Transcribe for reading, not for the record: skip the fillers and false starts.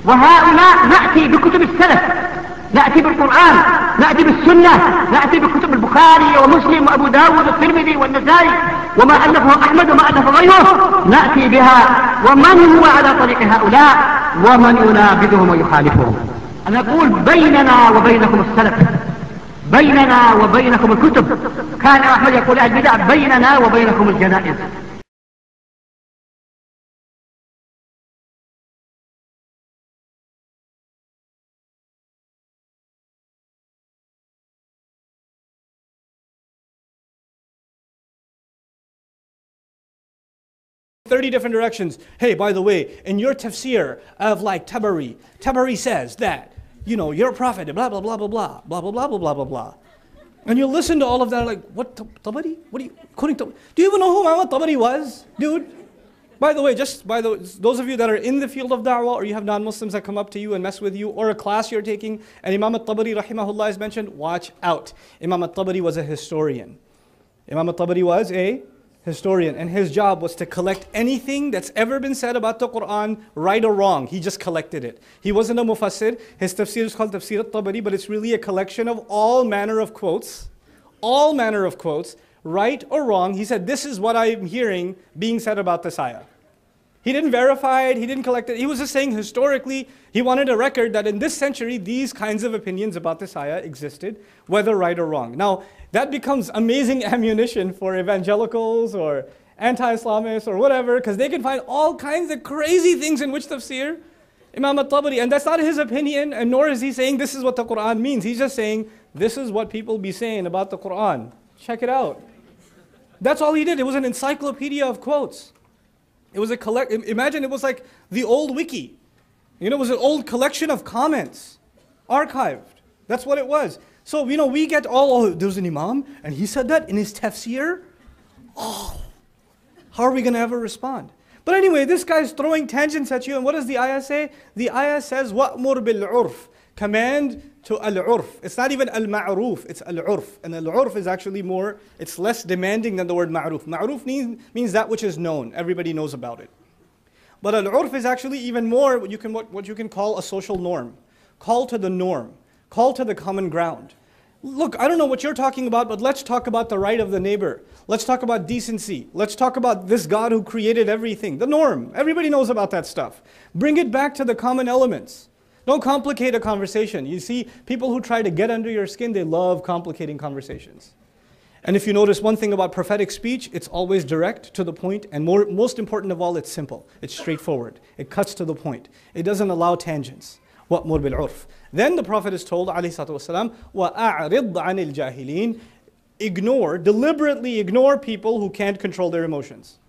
وهؤلاء نأتي بكتب السلف، نأتي بالقرآن، نأتي بالسنة، نأتي بكتب البخاري ومسلم وأبو داود والترمذي والنسائي وما ألفه أحمد وما ألف غيره، نأتي بها. ومن هو على طريق هؤلاء ومن ينابذهم ويخالفهم؟ أنا أقول بيننا وبينكم السلف، بيننا وبينكم الكتب. كان أحمد يقول البدع بيننا وبينكم الجنائز. Thirty different directions. Hey, by the way, in your tafsir of like Tabari, Tabari says that, you know, your prophet, blah, blah, blah, blah, blah, blah, blah, blah, blah, blah, blah, blah. And you listen to all of that like, what, Tabari? What are you quoting? Do you even know who Muhammad Tabari was? Dude, by the way, those of you that are in the field of da'wah, or you have non-Muslims that come up to you and mess with you, or a class you're taking, and Imam at-Tabari rahimahullah is mentioned, watch out. Imam at-Tabari was a historian. Imam at-Tabari was a historian, and his job was to collect anything that's ever been said about the Quran, right or wrong. He just collected it. He wasn't a mufassir. His tafsir is called Tafseer at-Tabaree, but it's really a collection of all manner of quotes, right or wrong. He said, this is what I'm hearing being said about this ayah. He didn't verify it, he didn't collect it. He was just saying historically, he wanted a record that in this century, these kinds of opinions about this ayah existed, whether right or wrong. Now, that becomes amazing ammunition for evangelicals or anti-Islamists or whatever, because they can find all kinds of crazy things in which tafsir Imam at-Tabari, and that's not his opinion, and nor is he saying this is what the Quran means. He's just saying this is what people be saying about the Quran. Check it out. That's all he did. It was an encyclopedia of quotes. It was imagine it was like the old wiki. You know, it was an old collection of comments, archived. That's what it was. So, you know, we get oh, there was an Imam, and he said that in his tafsir. Oh, how are we going to ever respond? But anyway, this guy's throwing tangents at you, and what does the ayah say? The ayah says, وَأْمُرْ بِالْعُرْفِ, command to al-urf. It's not even al-ma'ruf, it's al-urf. And al-urf is actually more, it's less demanding than the word ma'ruf. Ma'ruf means that which is known, everybody knows about it. But al-urf is actually even more what you can call a social norm. Call to the norm. Call to the common ground. Look, I don't know what you're talking about, but let's talk about the right of the neighbor. Let's talk about decency. Let's talk about this God who created everything. The norm. Everybody knows about that stuff. Bring it back to the common elements. Don't complicate a conversation. You see, people who try to get under your skin, they love complicating conversations. And if you notice one thing about prophetic speech, it's always direct, to the point, and most important of all, it's simple. It's straightforward. It cuts to the point. It doesn't allow tangents. وَأْمُرْ بِالْعُرْفِ. Then the Prophet is told, ﷺ, وَأَعْرِضْ عَنِ الْجَاهِلِينَ, ignore, deliberately ignore people who can't control their emotions.